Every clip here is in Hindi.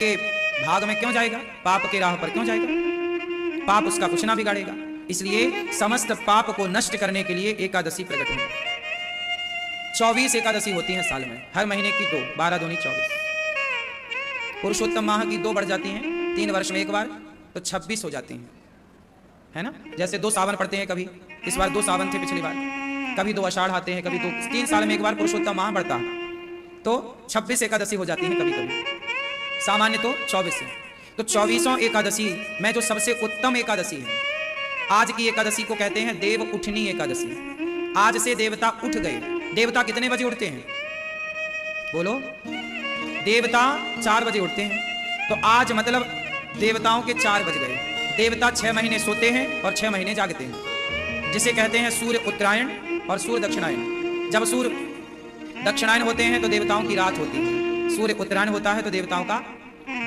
के भाग में क्यों जाएगा, पाप के राह पर क्यों जाएगा, पाप उसका कुछ ना बिगाड़ेगा। इसलिए समस्त पाप को नष्ट करने के लिए एकादशी प्रकट हुई। 24 एकादशी होती हैं साल में, हर महीने की 2, 12 दूनी 24। पुरुषोत्तम माह की 2 बढ़ जाती हैं 3 वर्ष में एक बार, तो 26 हो जाती हैं, है ना। जैसे 2 सावन पड़ते हैं, कभी इस बार 2 सावन थे, पिछली बार कभी 2 आषाढ़ आते हैं, कभी 3 साल में एक बार पुरुषोत्तम माह बढ़ता है, तो 26 एकादशी हो जाती है कभी कभी, सामान्य तो 24 है। तो 24वां एकादशी में जो सबसे उत्तम एकादशी है, आज की एकादशी को कहते हैं देव उठनी एकादशी। आज से देवता उठ गए। देवता कितने बजे उठते हैं, बोलो? देवता 4 बजे उठते हैं। तो आज मतलब देवताओं के 4 बज गए। देवता 6 महीने सोते हैं और 6 महीने जागते हैं, जिसे कहते हैं सूर्य उत्तरायण और सूर्य दक्षिणायन। जब सूर्य दक्षिणायन होते हैं तो देवताओं की रात होती है, सूर्य उत्तरायण होता है तो देवताओं का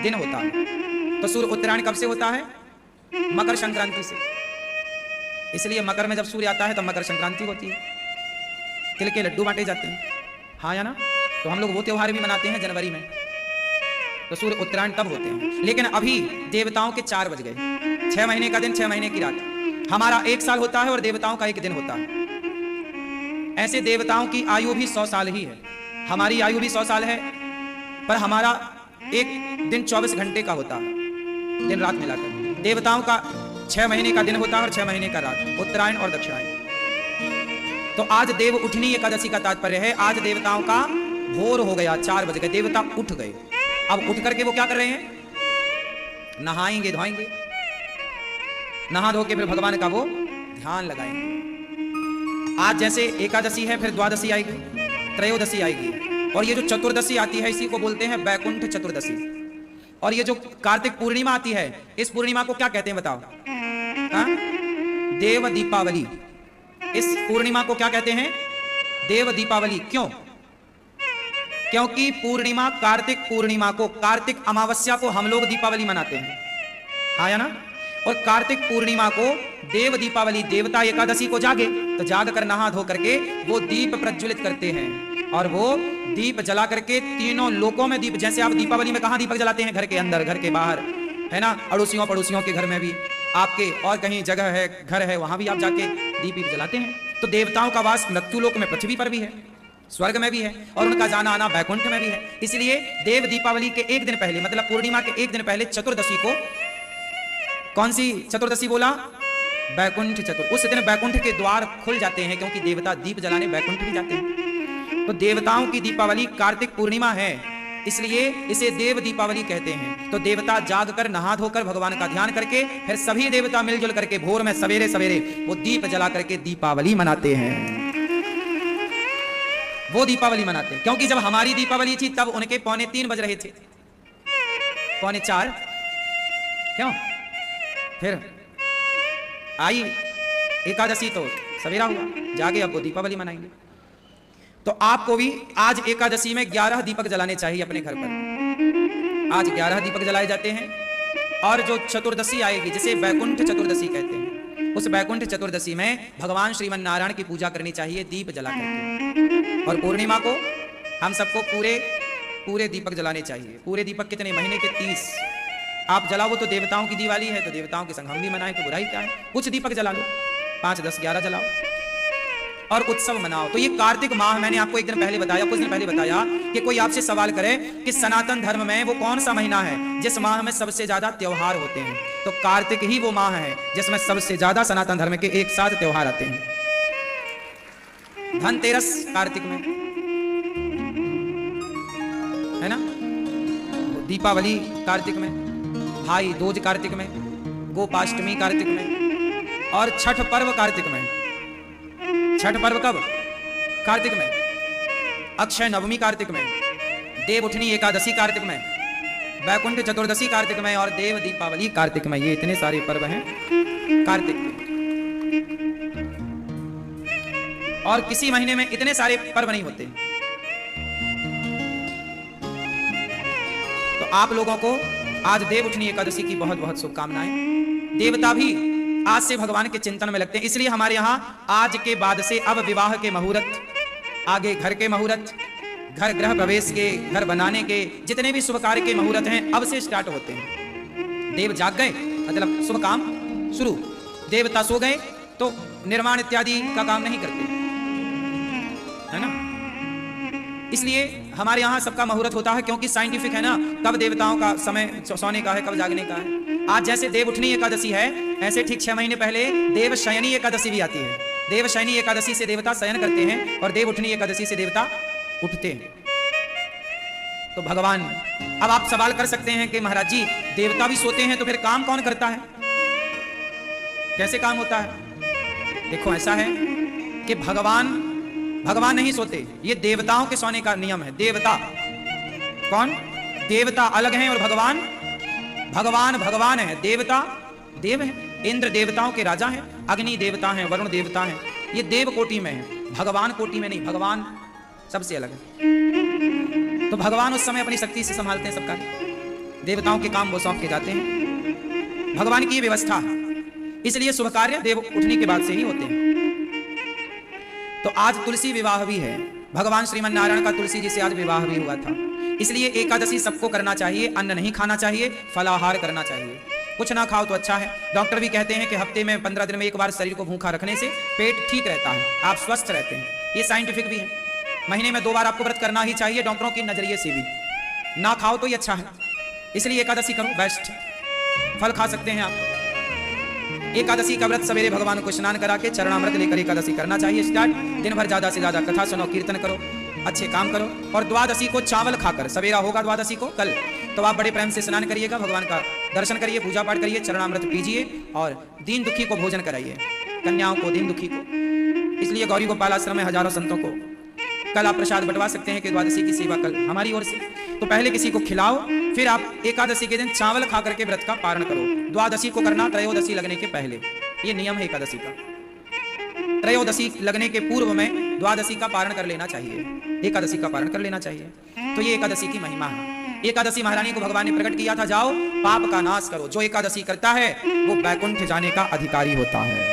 दिन होता है। तो सूर्य उत्तरायण कब से होता है? मकर संक्रांति से। इसलिए मकर में जब सूर्य आता है तब मकर संक्रांति होती है, तिल के लड्डू बांटे जाते हैं, हाँ या ना। तो हम लोग वो त्योहार भी मनाते हैं जनवरी में, तो सूर्य उत्तरायण तब होते हैं। लेकिन अभी देवताओं के 4 बज गए। 6 महीने का दिन, 6 महीने की रात। हमारा 1 साल होता है और देवताओं का 1 दिन होता है। ऐसे देवताओं की आयु भी 100 साल ही है, हमारी आयु भी 100 साल है, पर हमारा एक दिन 24 घंटे का होता है, दिन रात मिलाकर। देवताओं का 6 महीने का दिन होता है और 6 महीने का रात, उत्तरायण और दक्षिणायन। तो आज देव उठनी एकादशी का तात्पर्य है, आज देवताओं का भोर हो गया, 4 बज गए, देवता उठ गए। अब उठ करके वो क्या कर रहे हैं? नहाएंगे धोएंगे, नहा धो के फिर भगवान का वो ध्यान लगाएंगे। आज जैसे एकादशी है, फिर द्वादशी आएगी, त्रयोदशी आएगी, और ये जो चतुर्दशी आती है इसी को बोलते हैं बैकुंठ चतुर्दशी। और ये जो कार्तिक पूर्णिमा आती है, इस पूर्णिमा को क्या कहते हैं बताओ? हाँ? देव दीपावली। इस पूर्णिमा को क्या कहते हैं? देव दीपावली। क्यों? क्योंकि पूर्णिमा, कार्तिक पूर्णिमा को, कार्तिक अमावस्या को हम लोग दीपावली मनाते हैं, हाँ या ना। और कार्तिक पूर्णिमा को देव दीपावली, देवता एकादशी को जागे तो जाग कर नहा धो करके वो दीप प्रज्वलित करते हैं, और वो दीप जला करके तीनों लोकों में दीप, जैसे आप दीपावली में कहाँ दीपक जलाते हैं? घर के अंदर, घर के बाहर, है ना, अड़ोसियों पड़ोसियों के घर में भी, आपके और कहीं जगह है, घर है, वहां भी आप जाके दीप जलाते हैं। तो देवताओं का वास मृत्यु लोक में, पृथ्वी पर भी है, स्वर्ग में भी है, और उनका जाना आना बैकुंठ में भी है। इसलिए देव दीपावली के 1 दिन पहले, मतलब पूर्णिमा के 1 दिन पहले, चतुर्दशी को, कौन सी चतुर्दशी बोला? बैकुंठ चतुर्दशी। उस दिन बैकुंठ के द्वार खुल जाते हैं, क्योंकि देवता दीप जलाने बैकुंठ भी जाते हैं। तो देवताओं की दीपावली कार्तिक पूर्णिमा है, इसलिए इसे देव दीपावली कहते हैं। तो देवता जाग कर, नहा धोकर, भगवान का ध्यान करके, फिर सभी देवता मिलजुल करके भोर में सवेरे सवेरे वो दीप जला करके दीपावली मनाते हैं। वो दीपावली मनाते हैं, क्योंकि जब हमारी दीपावली थी तब उनके 3:45 बज रहे थे, 3:45। क्यों? फिर आई एकादशी तो सवेरा हुआ, जागे, अब वो दीपावली मनाएंगे। तो आपको भी आज एकादशी में 11 दीपक जलाने चाहिए अपने घर पर। आज 11 दीपक जलाए जाते हैं। और जो चतुर्दशी आएगी, जिसे बैकुंठ चतुर्दशी कहते हैं, उस बैकुंठ चतुर्दशी में भगवान श्रीमन नारायण की पूजा करनी चाहिए दीप जला करके। और पूर्णिमा को हम सबको पूरे दीपक जलाने चाहिए। पूरे दीपक कितने? महीने के 30 आप जलाओ। वो तो देवताओं की दिवाली है, तो देवताओं के संग हम भी मनाएं, तो बुराई क्या है? कुछ दीपक जला लो, 5, 10, 11 जलाओ और उत्सव मनाओ। तो ये कार्तिक माह, मैंने आपको एक दिन पहले बताया, कुछ दिन पहले बताया, कि कोई आपसे सवाल करे कि सनातन धर्म में वो कौन सा महीना है जिस माह में सबसे ज्यादा त्योहार होते हैं, तो कार्तिक ही वो माह है जिसमें सबसे ज्यादा सनातन धर्म के एक साथ त्योहार आते हैं। धनतेरस कार्तिक में है ना, दीपावली कार्तिक में, भाई दूज कार्तिक में, गोपाष्टमी कार्तिक में, और छठ पर्व कार्तिक में। छठ पर्व कब? कार्तिक में। अक्षय नवमी कार्तिक में, देव उठनी एकादशी कार्तिक में, बैकुंठ चतुर्दशी कार्तिक में, और देव दीपावली कार्तिक में। ये इतने सारे पर्व हैं कार्तिक में। और किसी महीने में इतने सारे पर्व नहीं होते। तो आप लोगों को आज देव उठनी एकादशी की बहुत बहुत शुभकामनाएं। देवता भी आज से भगवान के चिंतन में लगते हैं। इसलिए हमारे यहां आज के बाद से अब विवाह के मुहूर्त, आगे घर के मुहूर्त, घर गृह प्रवेश के, घर बनाने के, जितने भी शुभ कार्य के मुहूर्त हैं अब से स्टार्ट होते हैं। देव जाग गए मतलब शुभ काम शुरू, देवता सो गए तो निर्माण इत्यादि का काम नहीं करते, है ना। इसलिए हमारे यहाँ सबका मुहूर्त होता है, क्योंकि साइंटिफिक है ना, कब देवताओं का समय सोने का है, कब जागने का है। आज जैसे देव उठनी एकादशी है, ऐसे ठीक 6 महीने पहले देव शयनी एकादशी भी आती है। देव शयनी एकादशी से देवता शयन करते हैं और देव उठनी एकादशी से देवता उठते हैं। तो भगवान, अब आप सवाल कर सकते हैं कि महाराज जी देवता भी सोते हैं तो फिर काम कौन करता है, कैसे काम होता है? देखो ऐसा है कि भगवान नहीं सोते, ये देवताओं के सोने का नियम है। देवता कौन? देवता अलग हैं और भगवान है। देवता देव है, इंद्र देवताओं के राजा हैं, अग्नि देवता हैं, वरुण देवता हैं, ये देव कोटि में है, भगवान कोटि में नहीं। भगवान सबसे अलग है। तो भगवान उस समय अपनी शक्ति से संभालते हैं सबका, देवताओं के काम वो सौंप के जाते हैं। भगवान की ये व्यवस्था है, इसलिए शुभ कार्य देव उठने के बाद से ही होते हैं। तो आज तुलसी विवाह भी है, भगवान श्रीमन नारायण का तुलसी जी से आज विवाह भी हुआ था। इसलिए एकादशी सबको करना चाहिए, अन्न नहीं खाना चाहिए, फलाहार करना चाहिए। कुछ ना खाओ तो अच्छा है। डॉक्टर भी कहते हैं कि हफ्ते में 15 दिन में एक बार शरीर को भूखा रखने से पेट ठीक रहता है, आप स्वस्थ रहते हैं, ये साइंटिफिक भी है। महीने में 2 बार आपको व्रत करना ही चाहिए, डॉक्टरों के नजरिए से भी। ना खाओ तो ये अच्छा है, इसलिए एकादशी करो, बेस्ट फल खा सकते हैं आप। एकादशी का व्रत सवेरे भगवान को स्नान करा के चरणामृत लेकर एकादशी करना चाहिए स्टार्ट। दिन भर ज्यादा से ज्यादा कथा सुनो, कीर्तन करो, अच्छे काम करो। और द्वादशी को चावल खाकर, सवेरा होगा द्वादशी को कल, तो आप बड़े प्रेम से स्नान करिएगा, भगवान का दर्शन करिए, पूजा पाठ करिए, चरणामृत पीजिए और दीन दुखी को भोजन कराइए, कन्याओं को, दीन दुखी को। इसलिए गौरी गोपाल आश्रम में हजारों संतों को कल आप प्रसाद बंटवा सकते हैं कि द्वादशी की सेवा कल हमारी ओर से। तो पहले किसी को खिलाओ, फिर आप एकादशी के दिन चावल खा करके व्रत का पारण करो। द्वादशी को करना त्रयोदशी लगने के पहले, ये नियम है एकादशी का। त्रयोदशी लगने के पूर्व में द्वादशी का पारण कर लेना चाहिए, एकादशी का पारण कर लेना चाहिए। तो ये एकादशी की महिमा है। एकादशी महारानी को भगवान ने प्रकट किया था, जाओ पाप का नाश करो। जो एकादशी करता है वो बैकुंठ जाने का अधिकारी होता है।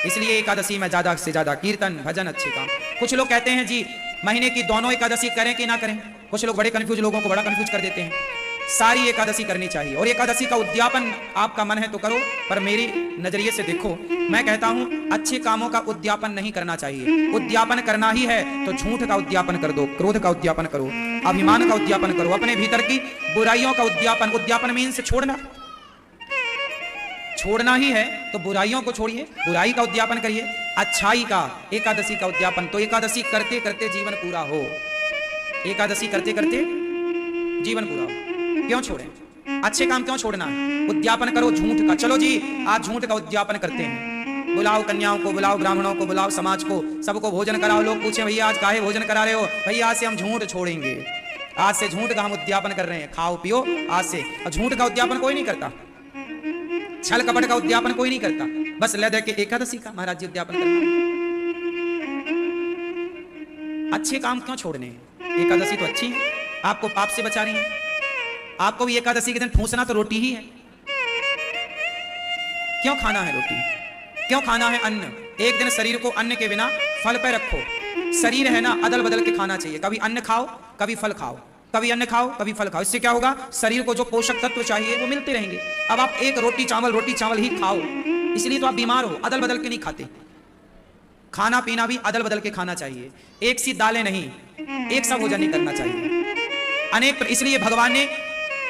इसलिए एकादशी में ज्यादा से ज्यादा कीर्तन, भजन, अच्छे काम। कुछ लोग कहते हैं जी महीने की दोनों एकादशी करें कि ना करें। कुछ लोग बड़े कंफ्यूज, लोगों को बड़ा कंफ्यूज कर देते हैं। सारी एकादशी करनी चाहिए, और एकादशी का उद्यापन आपका मन है तो करो, पर मेरी नजरिए से देखो, मैं कहता हूं अच्छे कामों का उद्यापन नहीं करना चाहिए। उद्यापन करना ही है तो झूठ का उद्यापन कर दो, क्रोध का उद्यापन करो, अभिमान का उद्यापन करो, अपने भीतर की बुराइयों का उद्यापन। उद्यापन मीन्स छोड़ना, छोड़ना ही है तो बुराइयों को छोड़िए, बुराई का उद्यापन करिए, अच्छाई का, एकादशी का उद्यापन। तो एकादशी करते करते जीवन पूरा हो, एकादशी करते करते जीवन पूरा हो। क्यों छोड़ें? अच्छे काम क्यों छोड़ना है? उद्यापन करो झूठ का। चलो जी आज झूठ का उद्यापन करते हैं, बुलाओ कन्याओं को, बुलाओ ब्राह्मणों को, बुलाओ समाज को, सबको भोजन कराओ। लोग पूछे भैया आज काहे भोजन करा रहे हो? भैया आज से हम झूठ छोड़ेंगे, आज से झूठ का हम उद्यापन कर रहे हैं, खाओ पियो आज से। और झूठ का उद्यापन कोई नहीं करता, छल कपट का उद्यापन कोई नहीं करता, बस ले दे के एकादशी का महाराज जी उद्यापन करना। अच्छे काम क्यों छोड़ने? एकादशी तो अच्छी है, आपको पाप से बचा रही है। आपको भी एकादशी के दिन ठूंसना तो रोटी ही है। क्यों खाना है रोटी? क्यों खाना है अन्न? एक दिन शरीर को अन्न के बिना फल पे रखो। शरीर है ना, अदल बदल के खाना चाहिए, कभी अन्न खाओ, कभी फल खाओ, कभी अन्न खाओ, कभी फल खाओ। इससे क्या होगा? शरीर को जो पोषक तत्व चाहिए वो मिलते रहेंगे। अब आप एक रोटी चावल ही खाओ, इसलिए तो आप बीमार हो। अदल बदल के नहीं खाते, खाना पीना भी अदल बदल के खाना चाहिए, एक सी दालें नहीं, एक सा भोजन नहीं करना चाहिए। अनेक, इसलिए भगवान ने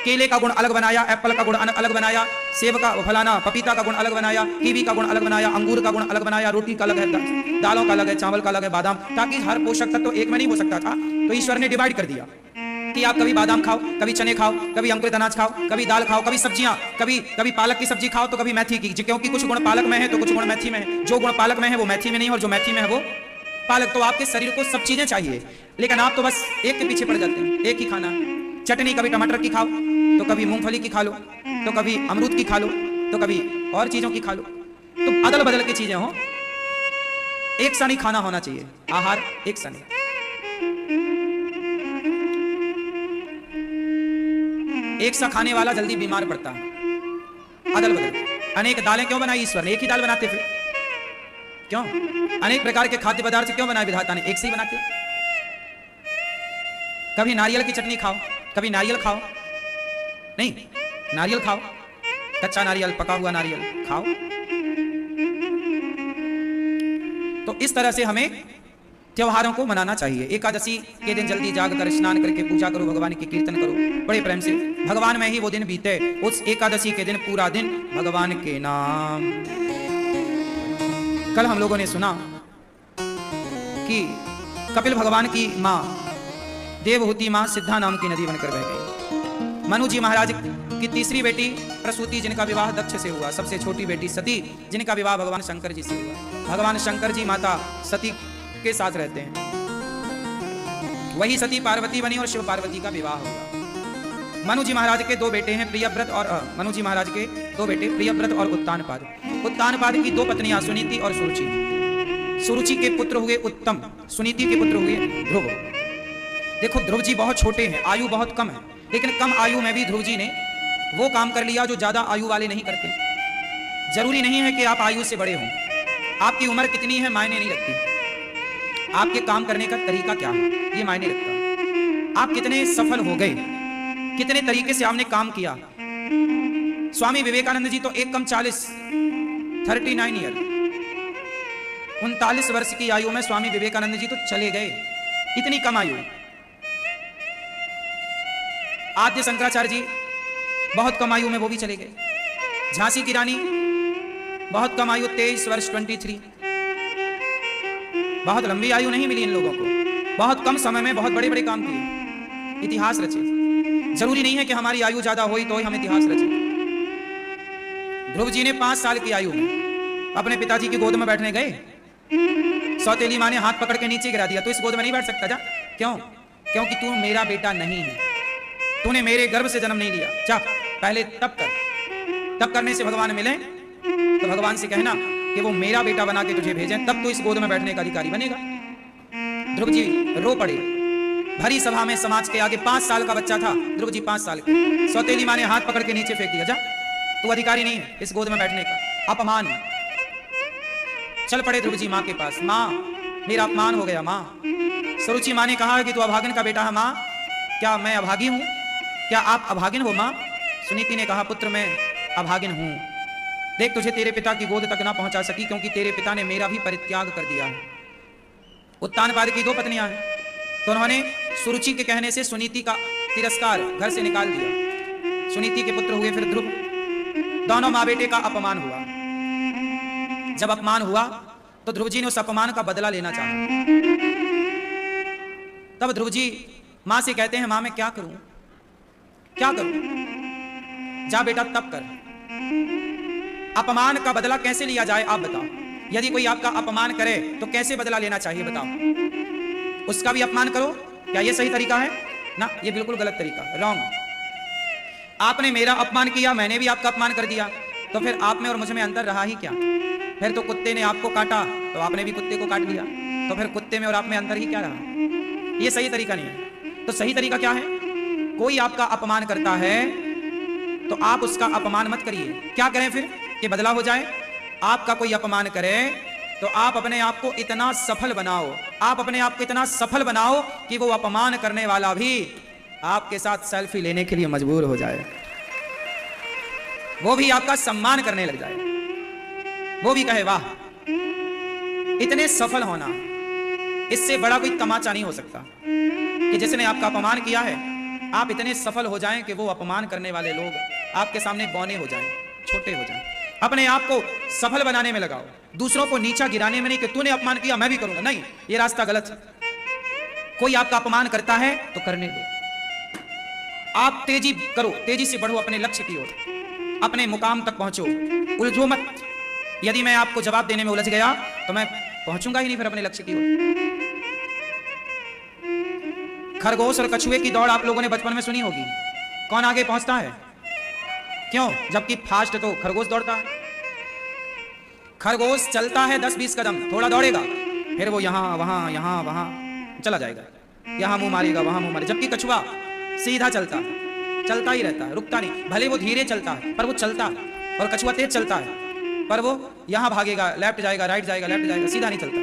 केले का गुण अलग बनाया, एप्पल का गुण अलग बनाया, सेब का फलाना पपीता का गुण अलग बनाया, कीवी का गुण अलग बनाया, अंगूर का गुण अलग बनाया, रोटी का अलग है, दालों का अलग है, चावल का अलग है, बादाम, ताकि हर पोषक तत्व एक में नहीं हो सकता था। तो ईश्वर ने डिवाइड कर दिया कि आप कभी बादाम खाओ, कभी चने खाओ, कभी अंकुरित अनाज खाओ, कभी दाल खाओ, कभी सब्जियां, कभी पालक की सब्जी खाओ तो कभी मेथी की, क्योंकि कुछ गुण पालक में है तो कुछ गुण मेथी में है। जो गुण पालक में है वो मेथी में नहीं, और जो मेथी में है वो पालक। तो आपके शरीर को सब चीजें चाहिए, लेकिन आप तो बस एक के पीछे पड़ जाते हैं, एक ही खाना। चटनी कभी टमाटर की खाओ तो कभी मूंगफली की खा लो, तो कभी अमरूद की खा लो, तो कभी और चीजों की खा लो। तो अदल बदल की चीजें हो, एक सा नहीं खाना होना चाहिए, आहार एक सा नहीं। एक सा खाने वाला जल्दी बीमार पड़ता है। अदल बदल, अनेक दालें क्यों बनाई ईश्वर ने? एक ही दाल बनाते फिर क्यों? अनेक प्रकार के खाद्य पदार्थ क्यों बनाए विधाता ने? एक से ही बनाते। कभी नारियल की चटनी खाओ, कभी नारियल खाओ, नहीं नारियल खाओ, कच्चा नारियल, पका हुआ नारियल खाओ। तो इस तरह से हमें त्योहारों को मनाना चाहिए। एकादशी के दिन जल्दी जागकर स्नान करके पूजा करो, भगवान की कीर्तन करो बड़े प्रेम से, भगवान में ही वो दिन बीते। उस एकादशी के दिन पूरा दिन भगवान के नाम। कल हम लोगों ने सुना कि कपिल भगवान की मां देवहूति मां सिद्धा नाम की नदी बनकर बह गई। मनु जी महाराज की तीसरी बेटी प्रसूति, जिनका विवाह दक्ष से हुआ। सबसे छोटी बेटी सती, जिनका विवाह भगवान शंकर जी से हुआ। भगवान शंकर जी माता सती के साथ रहते हैं। वही सती पार्वती बनी और शिव पार्वती का विवाह हुआ। मनु जी महाराज के दो बेटे हैं, प्रियव्रत और मनु जी महाराज के दो बेटे प्रियव्रत और उत्तानपाद। उत्तानपाद की दो पत्नियां सुनीति और सुरुचि। सुरुचि के पुत्र हुए उत्तम, सुनीति के पुत्र हुए ध्रुव। देखो ध्रुव जी बहुत छोटे हैं, आयु बहुत कम है, लेकिन कम आयु में भी ध्रुव जी ने वो काम कर लिया जो ज्यादा आयु वाले नहीं करते। जरूरी नहीं है कि आप आयु से बड़े हों, आपकी उम्र कितनी है मायने नहीं रखती, आपके काम करने का तरीका क्या है ये मायने रखता। आप कितने सफल हो गए, कितने तरीके से आपने काम किया। स्वामी विवेकानंद जी तो एक कम 39 ईयर, 39 वर्ष की आयु में स्वामी विवेकानंद जी तो चले गए, इतनी कम आयु। आद्य शंकराचार्य जी बहुत कम आयु में वो भी चले गए। झांसी की रानी बहुत कम आयु, 23 वर्ष 23। बहुत लंबी आयु नहीं मिली इन लोगों को, बहुत कम समय में बहुत बड़े बड़े काम किए, इतिहास रचे। जरूरी नहीं है कि हमारी आयु ज्यादा हुई तो ही हम इतिहास रचे। ध्रुव जी ने 5 साल की आयु में अपने पिताजी की गोद में बैठने गए, सौतेली माँ ने हाथ पकड़ के नीचे गिरा दिया, तो इस गोद में नहीं बैठ सकता जा। क्यों? क्योंकि तू मेरा बेटा नहीं है, तूने मेरे गर्भ से जन्म नहीं लिया। जा पहले तप कर, तप करने से भगवान मिले तो भगवान से कहना कि वो मेरा बेटा बना के तुझे भेजें, तब तो इस गोद में बैठने का अधिकारी बनेगा। ध्रुव जी रो पड़े भरी सभा में, समाज के आगे। 5 साल का बच्चा था ध्रुव जी, 5 साल के। सौतेली माँ ने हाथ पकड़ के नीचे फेंक दिया, जा तू अधिकारी नहीं है इस गोद में बैठने का, अपमान। चल पड़े ध्रुव जी माँ के पास, माँ मेरा अपमान हो गया माँ। सुरुचि माँ ने कहा कि तू अभागन का बेटा है माँ, क्या मैं अभागी हूं? क्या आप अभागिन हो माँ? सुनीति ने कहा पुत्र मैं अभागिन हूं, देख तुझे तेरे पिता की गोद तक ना पहुंचा सकी क्योंकि तेरे पिता ने मेरा भी परित्याग कर दिया है। उत्तानपाद की 2 पत्नियां हैं, तो उन्होंने सुरुचि के कहने से सुनीति का तिरस्कार घर से निकाल दिया। सुनीति के पुत्र हुए फिर ध्रुव। दोनों माँ बेटे का अपमान हुआ। जब अपमान हुआ तो ध्रुव जी ने उस अपमान का बदला लेना चाहा। तब ध्रुव जी माँ से कहते हैं, माँ मैं क्या करूं, क्या करूं? जा बेटा तप कर। अपमान का बदला कैसे लिया जाए आप बताओ। यदि कोई आपका अपमान करे तो कैसे बदला लेना चाहिए बताओ। उसका भी अपमान करो, क्या ये सही तरीका है? ना, ये बिल्कुल गलत तरीका, रॉन्ग। आपने मेरा अपमान किया, मैंने भी आपका अपमान कर दिया, तो फिर आप में और मुझ में अंतर रहा ही क्या? फिर तो कुत्ते ने आपको काटा तो आपने भी कुत्ते को काट लिया, तो फिर कुत्ते में और आप में अंतर ही क्या रहा? ये सही तरीका नहीं है। तो सही तरीका क्या है? कोई आपका अपमान करता है तो आप उसका अपमान मत करिए। क्या करें फिर कि बदला हो जाए? आपका कोई अपमान करे तो आप अपने आप को इतना सफल बनाओ, आप अपने आप को इतना सफल बनाओ कि वो अपमान करने वाला भी आपके साथ सेल्फी लेने के लिए मजबूर हो जाए, वो भी आपका सम्मान करने लग जाए, वो भी कहे वाह। इतने सफल होना, इससे बड़ा कोई तमाचा नहीं हो सकता कि जिसने आपका अपमान किया है आप इतने सफल हो जाएं कि वो अपमान करने वाले लोग आपके सामने बौने हो जाएं, छोटे हो जाएं। अपने आप को सफल बनाने में लगाओ, दूसरों को नीचा गिराने में नहीं कि तूने अपमान किया मैं भी करूंगा, नहीं, ये रास्ता गलत है। कोई आपका अपमान करता है तो करने दो, आप तेजी करो, तेजी से बढ़ो अपने लक्ष्य की ओर, अपने मुकाम तक पहुंचो, उलझो मत। यदि मैं आपको जवाब देने में उलझ गया तो मैं पहुंचूंगा ही नहीं फिर अपने लक्ष्य की ओर। खरगोश और कछुए की दौड़ आप लोगों ने बचपन में सुनी होगी, कौन आगे पहुंचता है? क्यों? जबकि फास्ट तो खरगोश दौड़ता है। खरगोश चलता है 10-20 कदम, थोड़ा दौड़ेगा, फिर वो यहां वहां चला जाएगा, यहां मुंह मारेगा वहां मुंह मारेगा। जबकि कछुआ सीधा चलता है, चलता ही रहता है, रुकता नहीं। भले वो धीरे चलता है पर वो चलता है, और कछुआ तेज चलता है पर वो यहां भागेगा, लेफ्ट जाएगा, राइट जाएगा, लेफ्ट जाएगा, सीधा नहीं चलता,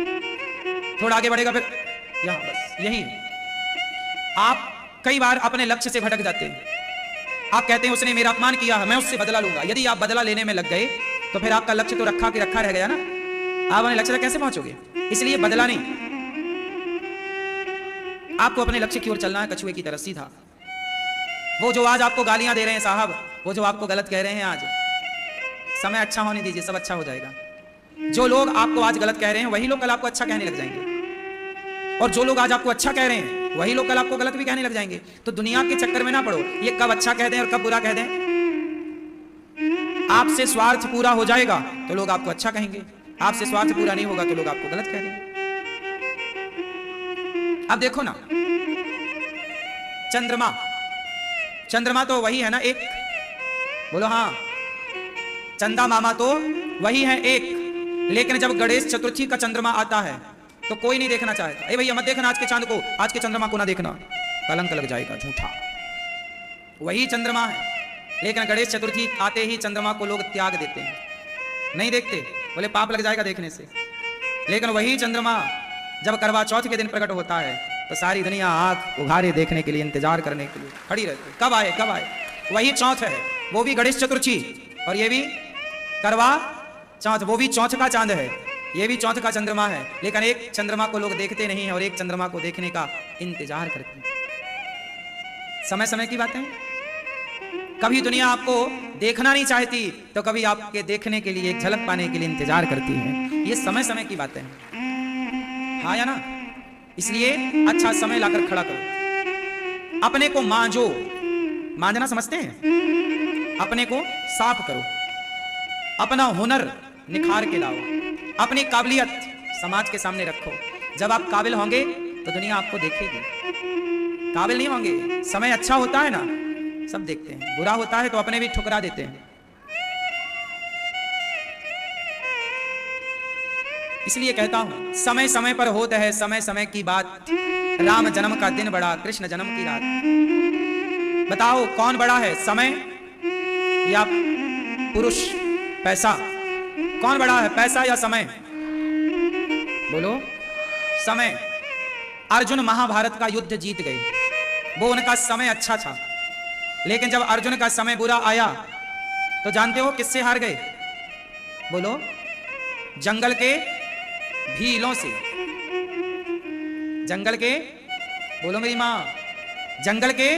थोड़ा आगे बढ़ेगा फिर यहां, बस यही है। आप कई बार अपने लक्ष्य से भटक जाते हैं। आप कहते हैं उसने मेरा अपमान किया है, मैं उससे बदला लूंगा। यदि आप बदला लेने में लग गए तो फिर आपका लक्ष्य तो रखा कि रखा रह गया ना, आप अपने लक्ष्य तक कैसे पहुंचोगे? इसलिए बदला नहीं, आपको अपने लक्ष्य की ओर चलना है, कछुए की तरह सीधा। वो जो आज आपको गालियां दे रहे हैं साहब, वो जो आपको गलत कह रहे हैं आज, समय अच्छा होने दीजिए, सब अच्छा हो जाएगा। जो लोग आपको आज गलत कह रहे हैं वही लोग कल आपको अच्छा कहने लग जाएंगे, और जो लोग आज आपको अच्छा कह रहे हैं वही लोग कल आपको गलत भी कहने लग जाएंगे। तो दुनिया के चक्कर में ना पड़ो, ये कब अच्छा कह दें और कब बुरा कह दें। आपसे स्वार्थ पूरा हो जाएगा तो लोग आपको अच्छा कहेंगे, आपसे स्वार्थ पूरा नहीं होगा तो लोग आपको गलत कह देंगे। अब देखो ना, चंद्रमा, चंद्रमा तो वही है ना एक, बोलो हाँ, चंदा मामा तो वही है एक, लेकिन जब गणेश चतुर्थी का चंद्रमा आता है तो कोई नहीं देखना चाहता। ए भैया मत देखना आज के चांद को, आज के चंद्रमा को ना देखना, कलंक लग जाएगा, झूठा। वही चंद्रमा है, लेकिन गणेश चतुर्थी आते ही चंद्रमा को लोग त्याग देते हैं, नहीं देखते, बोले पाप लग जाएगा देखने से। लेकिन वही चंद्रमा जब करवा चौथ के दिन प्रकट होता है तो सारी दुनिया आंख उघारे देखने के लिए, इंतजार करने के लिए खड़ी रहती है, कब आए कब आए। वही चौथ है, वो भी गणेश चतुर्थी, और ये भी करवा चौथ, वो भी चौथ का चांद है, ये भी चौथ का चंद्रमा है। लेकिन एक चंद्रमा को लोग देखते नहीं हैं और एक चंद्रमा को देखने का इंतजार करते हैं। समय समय की बातें, कभी दुनिया आपको देखना नहीं चाहती तो कभी आपके देखने के लिए, एक झलक पाने के लिए इंतजार करती है। ये समय समय की बातें हैं, हाँ या ना। इसलिए अच्छा समय लाकर खड़ा करो, अपने को मांझो, मांझना समझते हैं, अपने को साफ करो, अपना हुनर निखार के लाओ, अपनी काबिलियत समाज के सामने रखो। जब आप काबिल होंगे तो दुनिया आपको देखेगी, काबिल नहीं होंगे, समय अच्छा होता है ना सब देखते हैं, बुरा होता है तो अपने भी ठुकरा देते हैं। इसलिए कहता हूं समय समय पर होता है समय समय की बात, राम जन्म का दिन बड़ा, कृष्ण जन्म की रात। बताओ कौन बड़ा है, समय या पुरुष, पैसा? कौन बड़ा है, पैसा या समय? बोलो समय। अर्जुन महाभारत का युद्ध जीत गए, वो उनका समय अच्छा था, लेकिन जब अर्जुन का समय बुरा आया तो जानते हो किससे हार गए? बोलो, जंगल के भीलों से, जंगल के, बोलो मेरी मां, जंगल के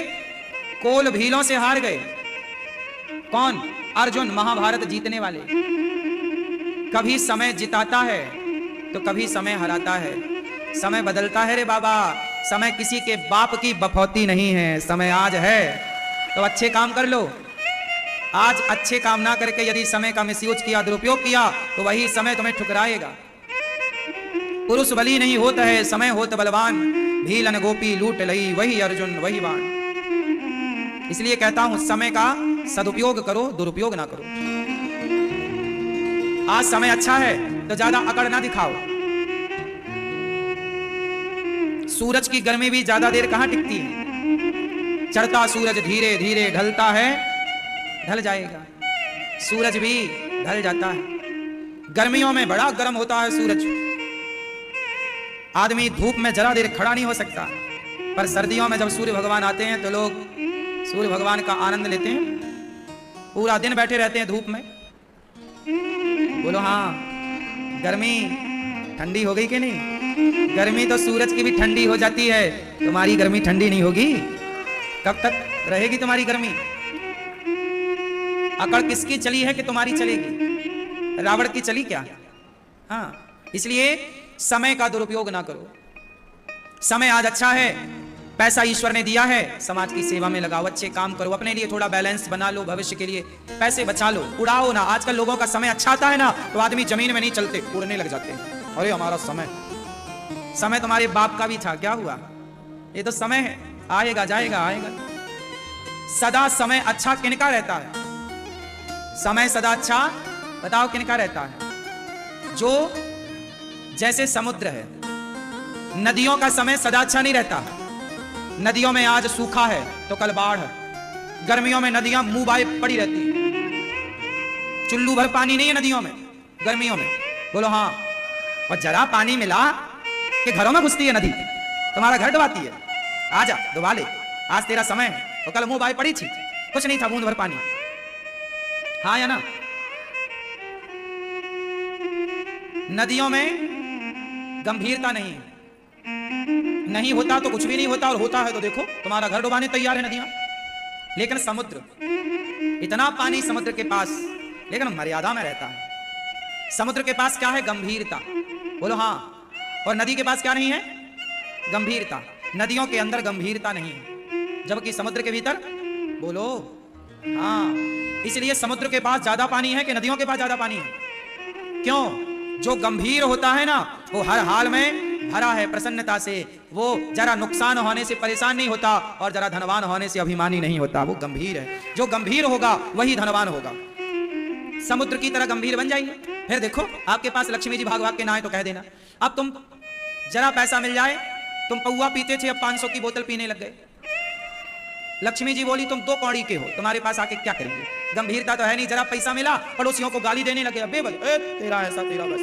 कोल भीलों से हार गए। कौन? अर्जुन, महाभारत जीतने वाले। कभी समय जिताता है तो कभी समय हराता है, समय बदलता है रे बाबा, समय किसी के बाप की बफौती नहीं है। समय आज है तो अच्छे काम कर लो, आज अच्छे काम ना करके यदि समय का मिसयूज किया, दुरुपयोग किया, तो वही समय तुम्हें ठुकराएगा। पुरुष बली नहीं होता है, समय होता बलवान, भीलन गोपी लूट लई, वही अर्जुन वही बाण। इसलिए कहता हूं समय का सदुपयोग करो, दुरुपयोग ना करो। आज समय अच्छा है तो ज्यादा अकड़ ना दिखाओ। सूरज की गर्मी भी ज्यादा देर कहां टिकती है, चढ़ता सूरज धीरे धीरे ढलता है, ढल जाएगा, सूरज भी ढल जाता है। गर्मियों में बड़ा गर्म होता है सूरज, आदमी धूप में जरा देर खड़ा नहीं हो सकता, पर सर्दियों में जब सूर्य भगवान आते हैं तो लोग सूर्य भगवान का आनंद लेते हैं, पूरा दिन बैठे रहते हैं धूप में। बोलो हाँ, गर्मी ठंडी हो गई कि नहीं? गर्मी तो सूरज की भी ठंडी हो जाती है, तुम्हारी गर्मी ठंडी नहीं होगी। कब तक रहेगी तुम्हारी गर्मी? अकड़ किसकी चली है कि तुम्हारी चलेगी? रावण की चली क्या? हाँ, इसलिए समय का दुरुपयोग ना करो। समय आज अच्छा है, पैसा ईश्वर ने दिया है, समाज की सेवा में लगाओ, अच्छे काम करो, अपने लिए थोड़ा बैलेंस बना लो, भविष्य के लिए पैसे बचा लो, उड़ाओ ना। आजकल लोगों का समय अच्छा आता है ना तो आदमी जमीन में नहीं चलते, उड़ने लग जाते हैं। अरे हमारा समय, समय तुम्हारे बाप का भी था, क्या हुआ? ये तो समय है, आएगा जाएगा आएगा। सदा समय अच्छा किनका रहता है? समय सदा अच्छा बताओ किनका रहता है? जो जैसे समुद्र है, नदियों का समय सदा अच्छा नहीं रहता। नदियों में आज सूखा है तो कल बाढ़ है, गर्मियों में नदियां मुंह बाए पड़ी रहती है, चुल्लू भर पानी नहीं है नदियों में गर्मियों में। बोलो हाँ, और जरा पानी मिला कि घरों में घुसती है नदी, तुम्हारा घर डुबाती है। आजा डुबा ले, आज तेरा समय है, तो कल मुंह बाई पड़ी थी, कुछ नहीं था, बूंद भर पानी। हाँ या ना? नदियों में गंभीरता नहीं है, नहीं होता तो कुछ भी नहीं होता, और होता है तो देखो तुम्हारा घर डुबाने तैयार है नदियां। लेकिन समुद्र, इतना पानी समुद्र के पास, लेकिन मर्यादा में रहता है। समुद्र के पास क्या है? गंभीरता। बोलो हाँ। और नदी के पास क्या नहीं है? गंभीरता। नदियों के अंदर गंभीरता नहीं है, जबकि समुद्र के भीतर, बोलो हाँ। इसलिए समुद्र के पास ज्यादा पानी है कि नदियों के पास ज्यादा पानी है? क्यों? जो गंभीर होता है ना, वो हर हाल में भरा है प्रसन्नता से, वो जरा नुकसान होने से परेशान नहीं होता, और जरा धनवान होने से अभिमानी नहीं होता। वो गंभीर है। जो गंभीर होगा वही धनवान होगा। समुद्र की तरह गंभीर बन जाइए, फिर देखो आपके पास लक्ष्मी जी भाग भाग के ना आए तो कह देना। अब तुम जरा पैसा मिल जाए, तुम पौवा पीते थे, अब 500 की बोतल पीने लग गए। लक्ष्मी जी बोली तुम 2 कौड़ी के हो, तुम्हारे पास आके क्या करेंगे? गंभीरता तो है नहीं। जरा पैसा मिला, पड़ोसियों को गाली देने लगे, बेवजह तेरा ऐसा तेरा बस।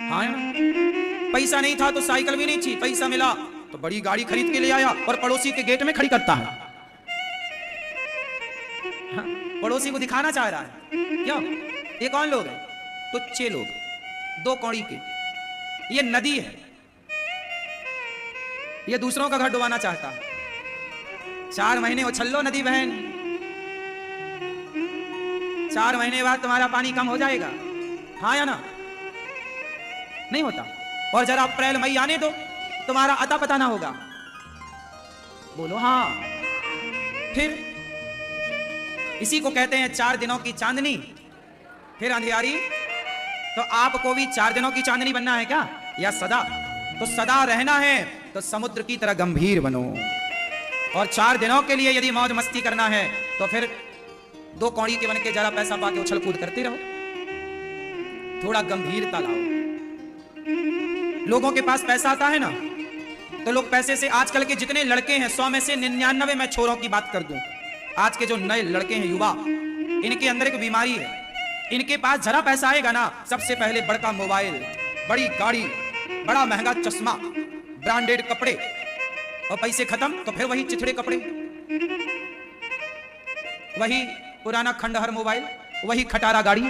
हाँ, पैसा नहीं था तो साइकिल भी नहीं थी, पैसा मिला तो बड़ी गाड़ी खरीद के ले आया, और पड़ोसी के गेट में खड़ी करता है। हाँ, पड़ोसी को दिखाना चाह रहा है। क्यों? ये कौन लोग हैं? तुच्छे लोग, 2 कौड़ी के। ये नदी है, ये दूसरों का घर डुबाना चाहता है। 4 महीने उछल लो नदी बहन, 4 महीने बाद तुम्हारा पानी कम हो जाएगा। हाँ या ना? नहीं होता। और जरा अप्रैल मई आने दो, तुम्हारा अता पता ना होगा। बोलो हाँ। फिर इसी को कहते हैं 4 दिनों की चांदनी, फिर अंधियारी। तो आपको भी 4 दिनों की चांदनी बनना है क्या, या सदा? तो सदा रहना है तो समुद्र की तरह गंभीर बनो, और 4 दिनों के लिए यदि मौज मस्ती करना है तो फिर 2 कौड़ी के बन के जरा पैसा पाके उछल कूद करते रहो। थोड़ा गंभीरता लाओ। लोगों के पास पैसा आता है ना, तो लोग पैसे से, आजकल के जितने लड़के हैं 100 में से 99, मैं छोरों की बात कर दूं, आज के जो नए लड़के हैं, युवा, इनके अंदर एक बीमारी है। इनके पास जरा पैसा आएगा ना, सबसे पहले बड़का मोबाइल, बड़ी गाड़ी, बड़ा महंगा चश्मा, ब्रांडेड कपड़े, और पैसे खत्म तो फिर वही चिथड़े कपड़े, वही पुराना खंडहर मोबाइल, वही खटारा गाड़ी।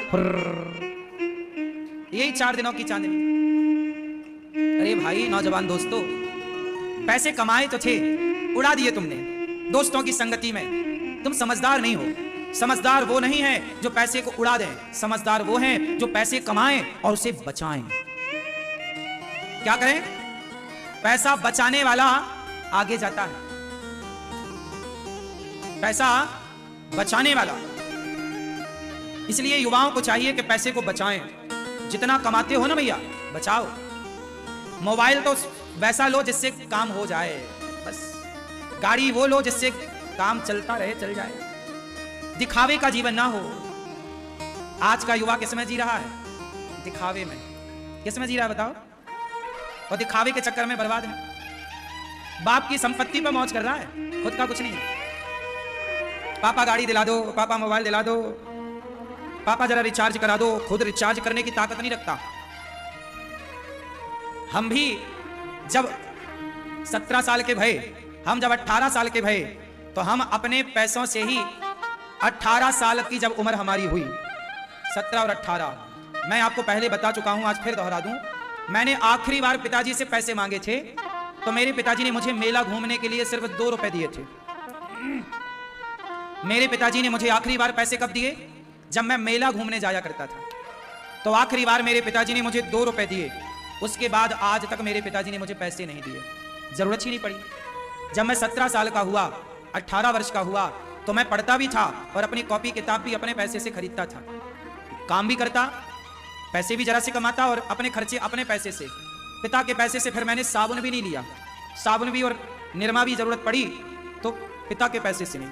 यही 4 दिनों की चांदनी। अरे भाई नौजवान दोस्तों, पैसे कमाए तो थे, उड़ा दिए तुमने दोस्तों की संगति में। तुम समझदार नहीं हो। समझदार वो नहीं है जो पैसे को उड़ा दे, समझदार वो है जो पैसे कमाएं और उसे बचाएं। क्या करें? पैसा बचाने वाला आगे जाता है, पैसा बचाने वाला। इसलिए युवाओं को चाहिए कि पैसे को बचाएं। जितना कमाते हो ना भैया, बचाओ। मोबाइल तो वैसा लो जिससे काम हो जाए, बस। गाड़ी वो लो जिससे काम चलता रहे, चल जाए। दिखावे का जीवन ना हो। आज का युवा किस में जी रहा है? दिखावे में। किस में जी रहा है बताओ? और दिखावे के चक्कर में बर्बाद है। बाप की संपत्ति पर मौज कर रहा है, खुद का कुछ नहीं है। पापा गाड़ी दिला दो, पापा मोबाइल दिला दो, पापा जरा रिचार्ज करा दो, खुद रिचार्ज करने की ताकत नहीं रखता। हम भी जब 17 साल के भये, हम जब 18 साल के भये, तो हम अपने पैसों से ही 18 साल की जब उम्र हमारी हुई, 17 और 18, मैं आपको पहले बता चुका हूं, आज फिर दोहरा दूं। मैंने आखिरी बार पिताजी से पैसे मांगे थे तो मेरे पिताजी ने मुझे मेला घूमने के लिए सिर्फ 2 रुपए दिए थे। मेरे पिताजी ने मुझे आखिरी बार पैसे कब दिए? जब मैं मेला घूमने जाया करता था, तो आखिरी बार मेरे पिताजी ने मुझे 2 रुपए दिए। उसके बाद आज तक मेरे पिताजी ने मुझे पैसे नहीं दिए, जरूरत ही नहीं पड़ी। जब मैं 17 साल का हुआ, 18 वर्ष का हुआ, तो मैं पढ़ता भी था और अपनी कॉपी किताब भी अपने पैसे से खरीदता था, काम भी करता, पैसे भी जरा से कमाता और अपने खर्चे अपने पैसे से। पिता के पैसे से फिर मैंने साबुन भी नहीं लिया, साबुन भी और निरमा भी जरूरत पड़ी तो पिता के पैसे से नहीं।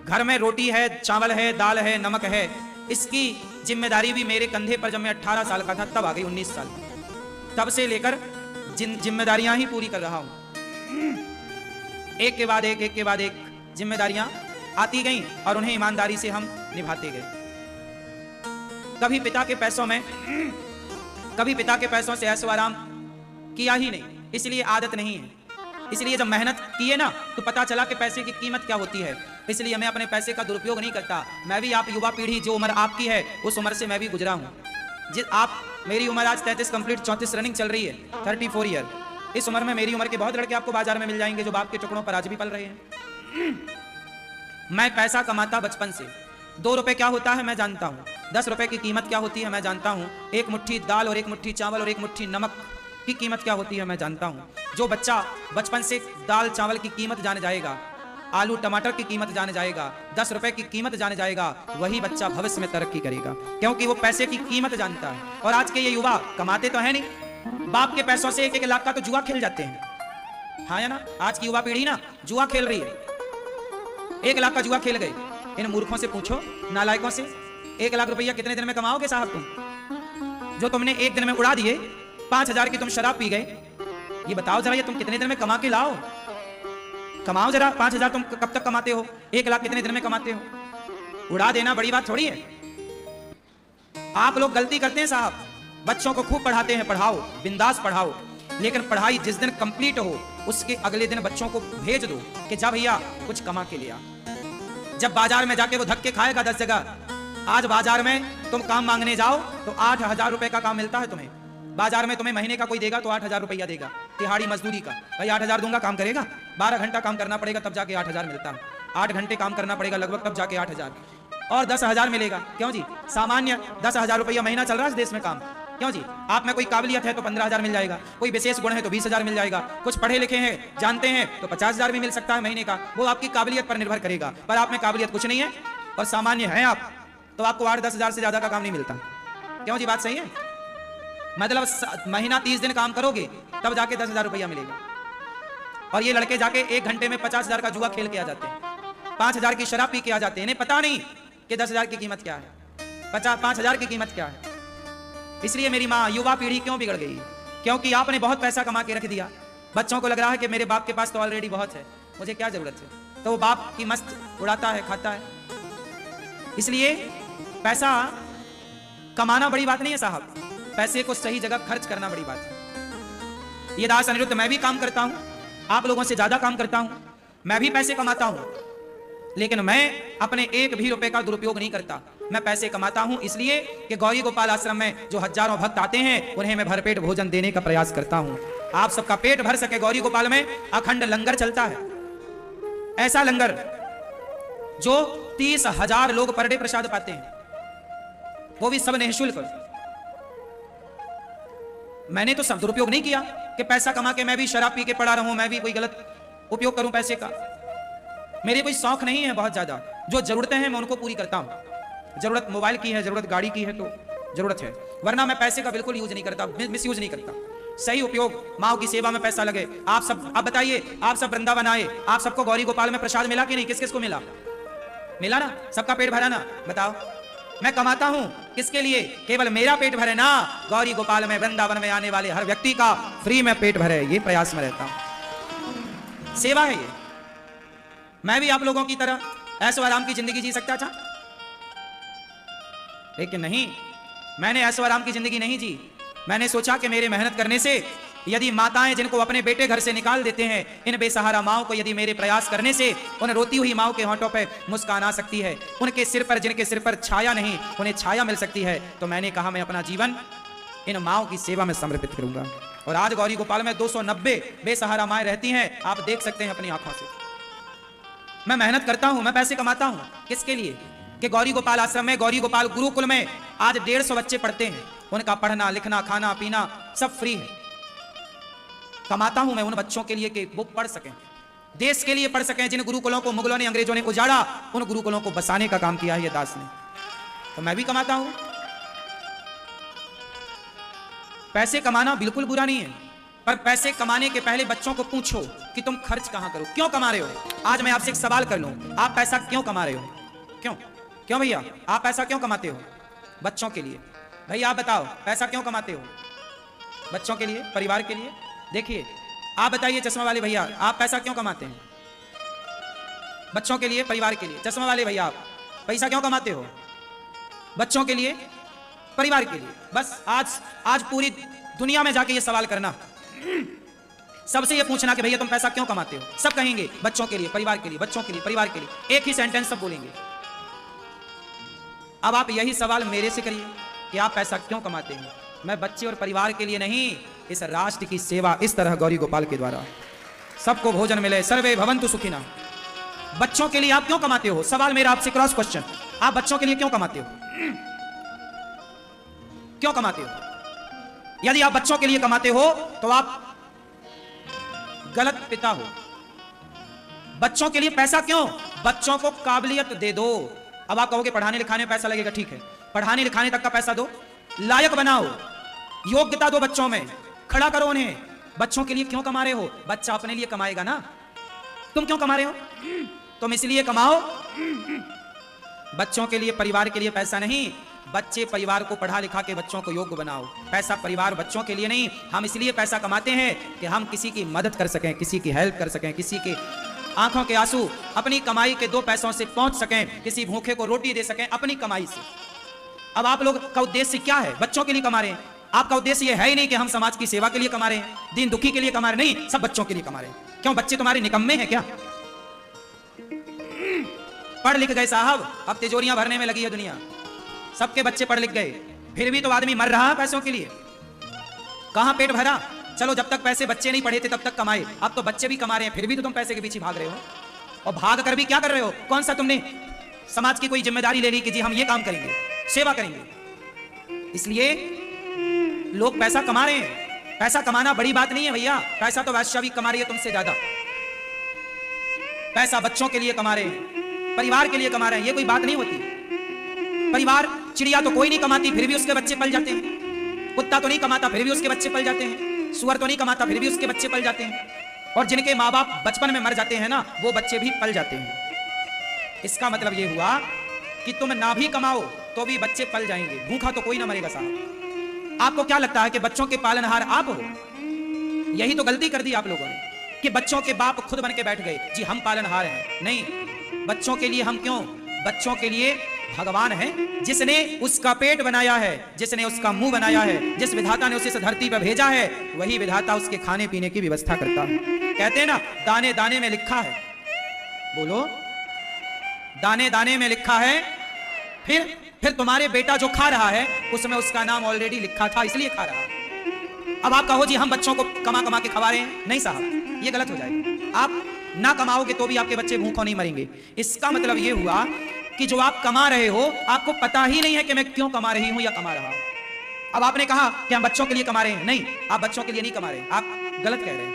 घर में रोटी है, चावल है, दाल है, नमक है, इसकी जिम्मेदारी भी मेरे कंधे पर जब मैं 18 साल का था तब आ गई। 19 साल तब से लेकर जिम्मेदारियां ही पूरी कर रहा हूं। एक के बाद एक जिम्मेदारियां आती गईं और उन्हें ईमानदारी से हम निभाते गए। कभी पिता के पैसों में कभी पिता के पैसों से ऐशो आराम किया ही नहीं, इसलिए आदत नहीं है। इसलिए जब मेहनत किए ना तो पता चला कि पैसे की कीमत क्या होती है। इसलिए मैं अपने पैसे का दुरुपयोग नहीं करता। मैं भी, आप युवा पीढ़ी, जो उम्र आपकी है उस उम्र से मैं भी गुजरा हूँ। मेरी उम्र आज 33 कंप्लीट, 34 रनिंग चल रही है, 34 ईयर। इस उम्र में मेरी उम्र के बहुत लड़के आपको बाजार में मिल जाएंगे जो बाप के टुकड़ों पर आज भी पल रहे हैं। मैं पैसा कमाता बचपन से। 2 रुपए क्या होता है मैं जानता हूँ, 10 रुपए की कीमत क्या होती है मैं जानता हूँ, एक मुट्ठी दाल और एक मुट्ठी चावल और एक मुट्ठी नमक की कीमत क्या होती है मैं जानता हूँ। जो बच्चा बचपन से दाल चावल की कीमत जाने जाएगा, आलू टमाटर की कीमत जाने जाएगा, 10 रुपए की कीमत जाने जाएगा, वही बच्चा भविष्य में तरक्की करेगा, क्योंकि वो पैसे की कीमत जानता है। और आज के ये युवा कमाते तो है नहीं, बाप के पैसों से 1-1 लाख का तो जुआ खेल जाते हैं। हाँ या ना? आज की युवा पीढ़ी ना जुआ खेल रही है, 1 लाख का जुआ खेल गए। इन मूर्खों से पूछो, नालायकों से, 1 लाख रुपया कितने दिन में कमाओगे साहब तुम? जो तुमने एक दिन में उड़ा दिए, 5,000 की तुम शराब पी गए, ये बताओ जरा, ये तुम कितने दिन में कमा के लाओ? कमाओ जरा, 5,000 तुम कब तक कमाते हो? 1 लाख कितने दिन में कमाते हो? उड़ा देना बड़ी बात थोड़ी है। आप लोग गलती करते हैं साहब, बच्चों को खूब पढ़ाते हैं, पढ़ाओ, बिंदास पढ़ाओ, लेकिन पढ़ाई जिस दिन कंप्लीट हो उसके अगले दिन बच्चों को भेज दो कि जा भैया कुछ कमा के लिया। जब बाजार में जाके वो धक्के खाएगा 10 जगह। आज बाजार में तुम काम मांगने जाओ तो 8,000 रुपए का काम मिलता है तुम्हें। बाजार में तुम्हें महीने का कोई देगा तो 8,000 रुपया देगा, तिहाड़ी मजदूरी का। भाई 8,000 दूंगा, काम करेगा? 12 घंटा काम करना पड़ेगा तब जाके 8,000 मिलता है। 8 घंटे काम करना पड़ेगा लगभग तब जाके 8,000 और 10,000 मिलेगा। क्यों जी? सामान्य 10,000 रुपया महीना चल रहा है इस देश में काम। क्यों जी? आप में कोई काबिलियत है तो 15,000 मिल जाएगा, कोई विशेष गुण है तो 20,000 मिल जाएगा, कुछ पढ़े लिखे हैं, जानते हैं तो 50,000 भी मिल सकता है महीने का। वो आपकी काबिलियत पर निर्भर करेगा। पर आप में काबिलियत कुछ नहीं है और सामान्य है आप, तो आपको 8-10 हजार से ज्यादा का काम नहीं मिलता। क्यों जी? बात सही है? मतलब महीना 30 दिन काम करोगे तब जाके 10,000 रुपया मिलेगा। और ये लड़के जाके 1 घंटे में 50,000 का जुआ खेल के आ जाते हैं, 5,000 की शराब पी के आ जाते हैं। इन्हें पता नहीं कि 10,000 की कीमत क्या है, 5,000 की कीमत क्या है। इसलिए मेरी माँ, युवा पीढ़ी क्यों बिगड़ गई? क्योंकि आपने बहुत पैसा कमा के रख दिया। बच्चों को लग रहा है कि मेरे बाप के पास तो ऑलरेडी बहुत है, मुझे क्या जरूरत है। तो वो बाप की मस्त उड़ाता है, खाता है। इसलिए पैसा कमाना बड़ी बात नहीं है साहब, पैसे को सही जगह खर्च करना बड़ी बात है। ये दास अनिरुद्ध, मैं भी काम करता हूं, आप लोगों से ज्यादा काम करता हूं, मैं भी पैसे कमाता हूं, लेकिन मैं अपने 1 भी रुपए का दुरुपयोग नहीं करता। मैं पैसे कमाता हूं इसलिए कि गौरी गोपाल आश्रम में जो हजारों भक्त आते हैं उन्हें मैं भरपेट भोजन देने का प्रयास करता हूं। आप सबका पेट भर सके। गौरी गोपाल में अखंड लंगर चलता है, ऐसा लंगर जो 30,000 लोग पर डे प्रसाद पाते हैं, वो भी सब निःशुल्क। मैंने तो सब दुरुपयोग नहीं किया कि पैसा कमा के मैं भी शराब पी के पड़ा रहूं, मैं भी कोई गलत उपयोग करूं पैसे का। मेरे कोई शौक नहीं है बहुत ज्यादा, जो जरूरतें हैं मैं उनको पूरी करता हूं। जरूरत मोबाइल की है, जरूरत गाड़ी की है तो जरूरत है, वरना मैं पैसे का बिल्कुल यूज नहीं करता, मिस यूज नहीं करता। सही उपयोग, माओ की सेवा में पैसा लगे। आप सब, आप बताइए, आप सब वृंदावन आए, आप सबको गौरी गोपाल में प्रसाद मिला कि नहीं? किस किस को मिला? मिला ना? सबका पेट भरा ना? बताओ। मैं कमाता हूं किसके लिए? केवल मेरा पेट भरे ना, गौरी गोपाल में, वृंदावन में आने वाले हर व्यक्ति का फ्री में पेट भरे, ये प्रयास में रहता हूं। सेवा है ये। मैं भी आप लोगों की तरह ऐशो आराम की जिंदगी जी सकता था, लेकिन नहीं, मैंने ऐशो आराम की जिंदगी नहीं जी। मैंने सोचा कि मेरे मेहनत करने से यदि माताएं जिनको अपने बेटे घर से निकाल देते हैं, इन बेसहारा माओं को यदि मेरे प्रयास करने से उन रोती हुई माओं के होंठों पे मुस्कान आ सकती है, उनके सिर पर, जिनके सिर पर छाया नहीं, उन्हें छाया मिल सकती है, तो मैंने कहा मैं अपना जीवन इन माओं की सेवा में समर्पित करूंगा। और आज गौरी गोपाल में 290 बेसहारा माएं रहती हैं, आप देख सकते हैं अपनी आंखों से। मैं मेहनत करता हूं, मैं पैसे कमाता हूं, किसके लिए? कि गौरी गोपाल आश्रम में, गौरी गोपाल गुरुकुल में आज 150 बच्चे पढ़ते हैं, उनका पढ़ना लिखना खाना पीना सब फ्री है। कमाता हूं मैं उन बच्चों के लिए कि वो पढ़ सकें, देश के लिए पढ़ सकें। जिन गुरुकुलों को मुगलों ने, अंग्रेजों ने उजाड़ा, उन गुरुकुलों को बसाने का काम किया है ये दास ने। तो मैं भी कमाता हूं। पैसे कमाना बिल्कुल बुरा नहीं है, पर पैसे कमाने के पहले बच्चों को पूछो कि तुम खर्च कहां करो, क्यों कमा रहे हो। आज मैं आपसे एक सवाल कर लूं, आप पैसा क्यों कमा रहे हो? क्यों क्यों भैया, आप पैसा क्यों कमाते हो? बच्चों के लिए। भैया आप बताओ, पैसा क्यों कमाते हो? बच्चों के लिए, परिवार के लिए। देखिए, आप बताइए चश्मा वाले भैया, आप पैसा क्यों कमाते हैं? बच्चों के लिए, परिवार के लिए। चश्मा वाले भैया, आप पैसा क्यों कमाते हो? बच्चों के लिए, परिवार के लिए। बस आज पूरी दुनिया में जाके ये सवाल करना, सबसे ये पूछना कि भैया तुम पैसा क्यों कमाते हो? सब कहेंगे बच्चों के लिए, परिवार के लिए, बच्चों के लिए, परिवार के लिए। एक ही सेंटेंस सब बोलेंगे। अब आप यही सवाल मेरे से करिए कि आप पैसा क्यों कमाते हैं? मैं बच्चे और परिवार के लिए नहीं, इस राष्ट्र की सेवा इस तरह गौरी गोपाल के द्वारा सबको भोजन मिले, सर्वे भवन्तु सुखिनः। बच्चों के लिए आप क्यों कमाते हो? सवाल मेरा आपसे, क्रॉस क्वेश्चन। आप बच्चों के लिए क्यों कमाते हो? क्यों कमाते हो? यदि आप बच्चों के लिए कमाते हो तो आप गलत पिता हो। बच्चों के लिए पैसा क्यों? बच्चों को काबिलियत दे दो। अब आप कहोगे पढ़ाने लिखाने में पैसा लगेगा, ठीक है, पढ़ाने लिखाने तक का पैसा दो, लायक बनाओ, योग्यता दो, बच्चों में खड़ा करो उन्हें। बच्चों के लिए क्यों कमा रहे हो? बच्चा अपने लिए कमाएगा ना। तुम क्यों कमा रहे हो? तुम इसलिए कमाओ, बच्चों के लिए, परिवार के लिए पैसा नहीं। बच्चे परिवार को पढ़ा लिखा के बच्चों को योग्य बनाओ। पैसा परिवार बच्चों के लिए नहीं। हम इसलिए पैसा कमाते हैं कि हम किसी की मदद कर सकें, किसी की हेल्प कर सकें, किसी के आंखों के आंसू अपनी कमाई के 2 पैसों से पहुंच सकें, किसी भूखे को रोटी दे सकें अपनी कमाई से। अब आप लोग का उद्देश्य क्या है? बच्चों के लिए कमा रहे हैं। आपका उद्देश्य यह है ही नहीं कि हम समाज की सेवा के लिए कमा रहे हैं, दीन दुखी के लिए कमा रहे हैं, नहीं, सब बच्चों के लिए कमा रहे हैं। क्यों? बच्चे तुम्हारे निकम्मे हैं क्या? पढ़ लिख गए साहब, अब तिजोरियां भरने में लगी है दुनिया। सबके बच्चे पढ़ लिख गए, फिर भी तो आदमी मर रहा है पैसों के लिए। कहां पेट भरा? चलो जब तक पैसे बच्चे नहीं पढ़े थे तब तक कमाए, अब तो बच्चे भी कमा रहे हैं, फिर भी तो तुम पैसे के पीछे भाग रहे हो। और भाग कर भी क्या कर रहे हो? कौन सा तुमने समाज की कोई जिम्मेदारी ले ली कि जी हम ये काम करेंगे, सेवा करेंगे? इसलिए लोग पैसा कमा रहे हैं। पैसा कमाना बड़ी बात नहीं है भैया। पैसा तो वैश्या भी कमा रही है तुमसे ज्यादा। पैसा बच्चों के लिए कमा रहे हैं, परिवार के लिए कमा रहे हैं, ये कोई बात नहीं होती। परिवार, चिड़िया तो कोई नहीं कमाती फिर भी उसके बच्चे पल जाते हैं। कुत्ता तो नहीं कमाता फिर भी उसके बच्चे पल जाते हैं। सुअर तो नहीं कमाता फिर भी उसके बच्चे पल जाते हैं। और जिनके माँ बाप बचपन में मर जाते हैं ना, वो बच्चे भी पल जाते हैं। इसका मतलब ये हुआ कि तुम ना भी कमाओ तो भी बच्चे पल जाएंगे। भूखा तो कोई ना मरेगा साहब। आपको क्या लगता है कि बच्चों के पालनहार आप हो? यही तो गलती कर दी आप लोगों ने कि बच्चों के बाप खुद बन के बैठ गए, जी हम पालनहार हैं। नहीं, बच्चों के लिए हम क्यों? बच्चों के लिए भगवान है, जिसने उसका पेट बनाया है, जिसने उसका मुंह बनाया है, जिस विधाता ने उसे इस धरती पर भेजा है, वही विधाता उसके खाने पीने की व्यवस्था करता है। कहते हैं ना, दाने दाने में लिखा है। बोलो, दाने दाने में लिखा है। फिर तुम्हारे बेटा जो खा रहा है उसमें उसका नाम ऑलरेडी लिखा था, इसलिए खा रहा है। अब आप कहो जी हम बच्चों को कमा कमा के खवा रहे हैं, नहीं साहब, ये गलत हो जाएगा। आप ना कमाओगे तो भी आपके बच्चे भूखों नहीं मरेंगे। इसका मतलब ये हुआ कि जो आप कमा रहे हो, आपको पता ही नहीं है कि मैं क्यों कमा रही हूं या कमा रहा हूं। अब आपने कहा कि हम बच्चों के लिए कमा रहे हैं, नहीं, आप बच्चों के लिए नहीं कमा रहे, आप गलत कह रहे हैं।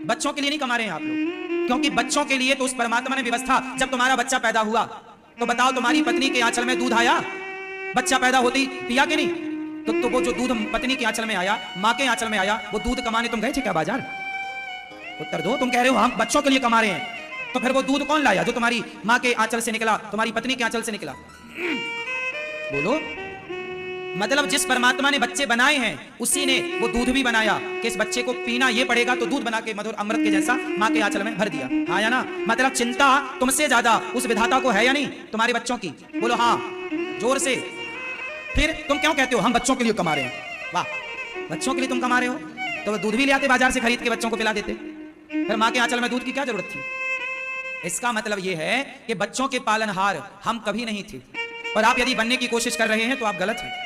बच्चों के लिए नहीं कमा रहे हैं आप लोग, क्योंकि बच्चों के लिए तो उस परमात्मा ने व्यवस्था, जब तुम्हारा बच्चा पैदा हुआ तो बताओ, तुम्हारी पत्नी के आंचल में दूध आया? बच्चा पैदा होते ही पिया कि नहीं? तो वो जो दूध पत्नी के आंचल में आया, माँ के आंचल में आया, वो दूध कमाने तुम गए थे क्या बाजार? उत्तर दो। तुम कह रहे हो हम बच्चों के लिए कमा रहे हैं, तो फिर वो दूध कौन लाया जो तुम्हारी माँ के आंचल से निकला, तुम्हारी पत्नी के आंचल से निकला? बोलो। मतलब जिस परमात्मा ने बच्चे बनाए हैं उसी ने वो दूध भी बनाया कि इस बच्चे को पीना ये पड़ेगा, तो दूध बना के मधुर अमृत के जैसा माँ के आंचल में भर दिया। हाँ या ना? मतलब चिंता तुमसे ज्यादा उस विधाता को है या नहीं तुम्हारे बच्चों की? बोलो हाँ, जोर से। फिर तुम क्यों कहते हो हम बच्चों के लिए कमा रहे हैं? वाह, बच्चों के लिए तुम कमा रहे हो तो दूध भी ले आते बाजार से खरीद के बच्चों को पिला देते, फिर माँ के आंचल में दूध की क्या जरूरत थी? इसका मतलब यह है कि बच्चों के पालनहार हम कभी नहीं थे, और आप यदि बनने की कोशिश कर रहे हैं तो आप गलत हैं।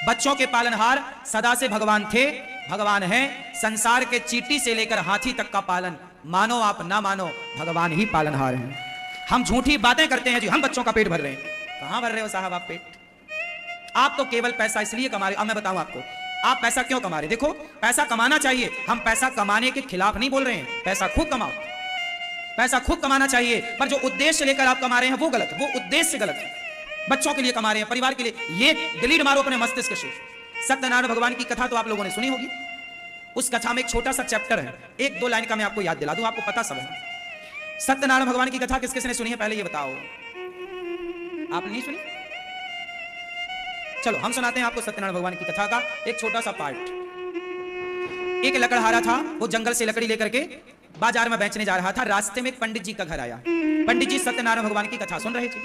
बच्चों के पालनहार सदा से भगवान थे, भगवान हैं। संसार के चींटी से लेकर हाथी तक का पालन, मानो आप ना मानो, भगवान ही पालनहार हैं। हम झूठी बातें करते हैं जी हम बच्चों का पेट भर रहे हैं। कहां भर रहे हो साहब आप पेट? आप तो केवल पैसा इसलिए कमा रहे। अब मैं बताऊं आपको आप पैसा क्यों कमा रहे। देखो, पैसा कमाना चाहिए, हम पैसा कमाने के खिलाफ नहीं बोल रहे हैं। पैसा खूब कमाओ, पैसा खूब कमाना चाहिए, पर जो उद्देश्य लेकर आप कमा रहे हैं वो गलत, वो उद्देश्य गलत है। बच्चों के लिए कमा रहे हैं, परिवार के लिए, ये डिलीट मारो अपने मस्तिष्क से। सत्यनारायण भगवान की कथा तो आप लोगों ने सुनी होगी। उस कथा में एक छोटा सा चैप्टर है, 1-2 लाइन का मैं आपको याद दिला दूं, आपको पता सब है। सत्यनारायण भगवान की कथा किस किसने सुनी है पहले ये बताओ? आपने नहीं सुनी? चलो हम सुनाते हैं आपको सत्यनारायण भगवान की कथा का एक छोटा सा पार्ट। एक लकड़हारा था, वो जंगल से लकड़ी लेकर के बाजार में बेचने जा रहा था। रास्ते में एक पंडित जी का घर आया। पंडित जी सत्यनारायण भगवान की कथा सुन रहे थे।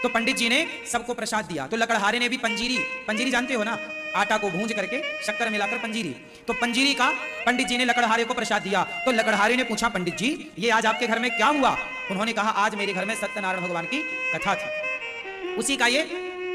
तो पंडित जी ने सबको प्रसाद दिया। तो लकड़हारे ने भी पंजीरी, पंजीरी जानते हो ना, आटा को भूंज करके शक्कर मिलाकर पंजीरी, तो पंजीरी का पंडित जी ने लकड़हारे को प्रसाद दिया। तो लकड़हारे ने पूछा, पंडित जी ये आज आपके घर में क्या हुआ? उन्होंने कहा, आज मेरे घर में सत्यनारायण भगवान की कथा थी, उसी का ये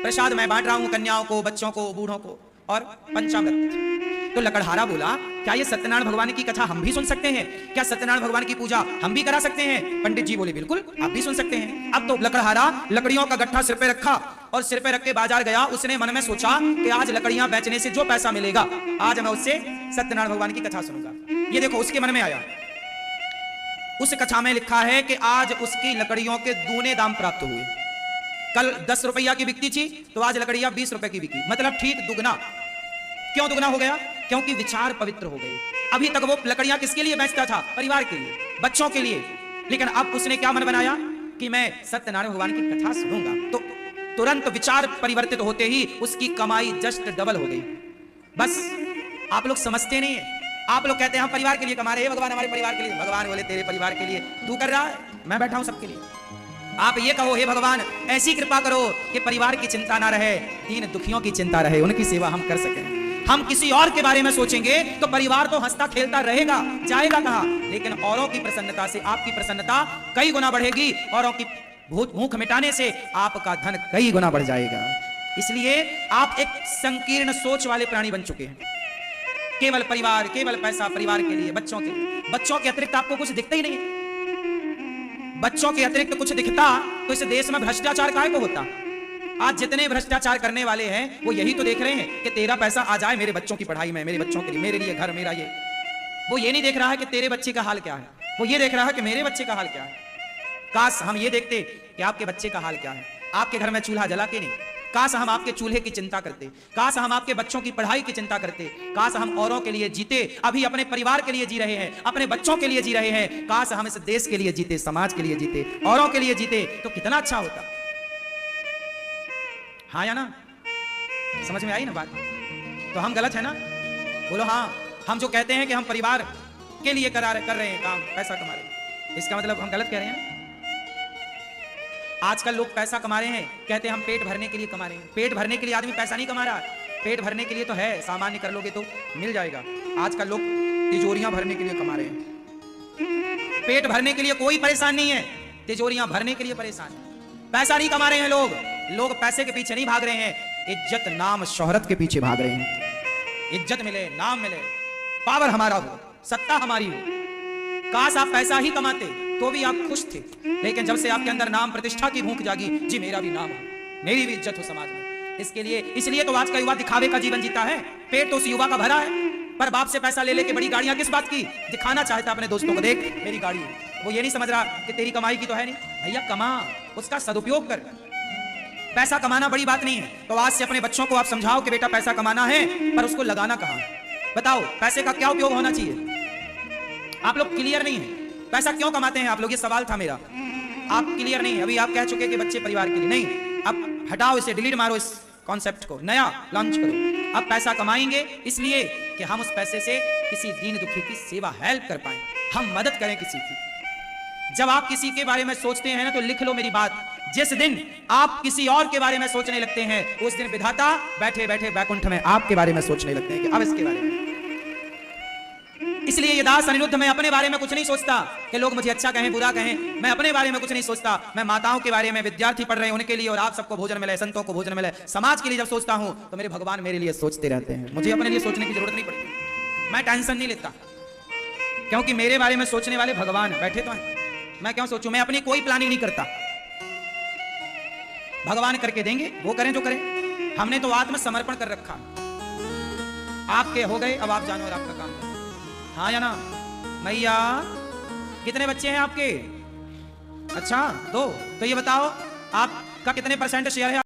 प्रसाद मैं बांट रहा हूं कन्याओं को, बच्चों को, बूढ़ों को और पंचामृत। तो लकड़हारा बोला, क्या ये सत्यनारायण भगवान की कथा हम भी सुन सकते हैं? क्या सत्यनारायण भगवान की पूजा हम भी करा सकते हैं? पंडित जी बोले, बिल्कुल आप भी सुन सकते हैं। अब तो लकड़हारा लकड़ियों का गट्ठा सिर पे रखा और सिर पे रख के बाजार गया। उसने मन में सोचा कि आज लकड़ियां बेचने से जो पैसा मिलेगा, आज मैं उससे सत्यनारायण भगवान की कथा सुनूंगा। ये देखो उसके मन में आया। उस कथा में लिखा है कि आज उसकी लकड़ियों के दूने दाम प्राप्त हुए। कल 10 रुपया की बिकती थी, तो आज लकड़ियां 20 रुपए की बिकी, मतलब ठीक दुगना। क्यों दुगना हो गया? क्योंकि विचार पवित्र हो गए। अभी तक वो लकड़ियां किसके लिए बेचता था? परिवार के लिए, बच्चों के लिए। लेकिन अब उसने क्या मन बनाया कि मैं सत्यनारायण भगवान की कथा सुनूंगा। तो तुरंत विचार परिवर्तित होते ही उसकी कमाई जस्ट डबल हो गई। बस आप लोग समझते नहीं है। आप लोग कहते हैं हम परिवार के लिए कमा रहे हैं, भगवान हमारे परिवार के लिए। भगवान बोले, तेरे परिवार के लिए तू कर रहा है, मैं बैठा हूं सबके लिए। आप ये कहो, हे भगवान ऐसी कृपा करो कि परिवार की चिंता ना रहे, दीन दुखियों की चिंता रहे, उनकी सेवा हम कर सकें। हम किसी और के बारे में सोचेंगे तो परिवार तो हंसता खेलता रहेगा, जाएगा कहां? लेकिन औरों की प्रसन्नता से आपकी प्रसन्नता कई गुना बढ़ेगी। औरों की भूख मिटाने से आपका धन कई गुना बढ़ जाएगा। इसलिए आप एक संकीर्ण सोच वाले प्राणी बन चुके हैं। केवल परिवार, केवल पैसा, परिवार के लिए, बच्चों के लिए। बच्चों के अतिरिक्त आपको कुछ दिखता ही नहीं। बच्चों के अतिरिक्त कुछ दिखता तो इस देश में भ्रष्टाचार काहे को होता? आज जितने भ्रष्टाचार करने वाले हैं वो यही तो देख रहे हैं कि तेरा पैसा आ जाए मेरे बच्चों की पढ़ाई में, मेरे बच्चों के लिए, मेरे लिए घर मेरा ये। वो ये नहीं देख रहा है कि तेरे बच्चे का हाल क्या है, वो ये देख रहा है कि मेरे बच्चे का हाल क्या है। काश हम ये देखते कि आपके बच्चे का हाल क्या है। आपके घर में चूल्हा जला के नहीं, काश हम आपके चूल्हे की चिंता करते, काश हम आपके बच्चों की पढ़ाई की चिंता करते, काश हम औरों के लिए जीते। अभी अपने परिवार के लिए जी रहे हैं, अपने बच्चों के लिए जी रहे हैं। काश हम इस देश के लिए जीते, समाज के लिए जीते, औरों के लिए जीते, तो कितना अच्छा होता। हाँ या ना? समझ में आई ना बात? तो हम गलत है ना? बोलो हाँ। हम जो कहते हैं कि हम परिवार के लिए कर रहे हैं काम, पैसा कमा रहे हैं, इसका मतलब हम गलत कह रहे हैं। आजकल लोग पैसा कमा रहे हैं, कहते हैं हम पेट भरने के लिए कमा रहे हैं। पेट भरने के लिए आदमी पैसा नहीं कमा रहा। पेट भरने के लिए तो है, सामान्य कर लोगे तो मिल जाएगा। आजकल लोग तिजोरियां भरने के लिए कमा रहे हैं। पेट भरने के लिए कोई परेशान नहीं है, तिजोरियां भरने के लिए परेशान है। पैसा नहीं कमा रहे हैं लोग। लोग पैसे के पीछे नहीं भाग रहे हैं, इज्जत नाम शोहरत के पीछे भाग रहे हैं। इज्जत मिले, नाम मिले, पावर हमारा हो, सत्ता हमारी हो। काश आप पैसा ही कमाते तो भी आप खुश थे, लेकिन जब से आपके अंदर नाम प्रतिष्ठा की भूख जागी, जी मेरा भी नाम हो, मेरी भी इज्जत हो समाज में, इसलिए तो आज का युवा दिखावे का जीवन जीता है। पेट तो उस युवा का भरा है, पर बाप से पैसा ले लेके बड़ी गाड़ियां किस बात की? दिखाना चाहता अपने दोस्तों को, देख मेरी गाड़ी है। वो ये नहीं समझ रहा कि तेरी कमाई की तो है नहीं। भैया कमा, उसका सदुपयोग कर। पैसा कमाना बड़ी बात नहीं है। तो आज से अपने बच्चों को आप समझाओ कि बेटा पैसा कमाना है, पर उसको लगाना कहां? बताओ पैसे का क्या उपयोग होना चाहिए? आप लोग क्लियर नहीं है। पैसा क्यों कमाते हैं आप लोग? ये सवाल था मेरा। आप क्लियर नहीं। अभी आप कह चुके कि बच्चे परिवार के लिए नहीं। अब हटाओ इसे, डिलीट मारो इस कॉन्सेप्ट को, नया लॉन्च करो। अब पैसा कमाएंगे इसलिए कि हम उस पैसे से किसी दीन दुखी की सेवा, हेल्प कर पाए, हम मदद करें किसी की। जब आप किसी के बारे में सोचते हैं ना, तो लिख लो मेरी बात, जिस दिन आप किसी और के बारे में सोचने लगते हैं, उस दिन विधाता बैठे बैठे बैकुंठ में आपके बारे में सोचने लगते हैं कि अब इसके बारे में। इसलिए ये दास अनिरुद्ध, मैं अपने बारे में कुछ नहीं सोचता कि लोग मुझे अच्छा कहें बुरा कहें। मैं अपने बारे में कुछ नहीं सोचता। मैं माताओं के बारे में, विद्यार्थी पढ़ रहे हैं उनके लिए, और आप सबको भोजन मिले, संतों को भोजन मिले, समाज के लिए जब सोचता हूं तो मेरे भगवान मेरे लिए सोचते रहते हैं। मुझे अपने लिए सोचने की जरूरत नहीं पड़ती। मैं टेंशन नहीं लेता, क्योंकि मेरे बारे में सोचने वाले भगवान बैठे तो हैं। मैं क्यों सोचूं? मैं अपनी कोई प्लानिंग नहीं करता। भगवान करके देंगे, वो करें जो करें। हमने तो आत्मसमर्पण कर रखा। आपके हो गए, अब आप जानो और आपका काम करें। हाँ या ना? मैया कितने बच्चे हैं आपके? अच्छा 2। तो ये बताओ आपका कितने % शेयर है?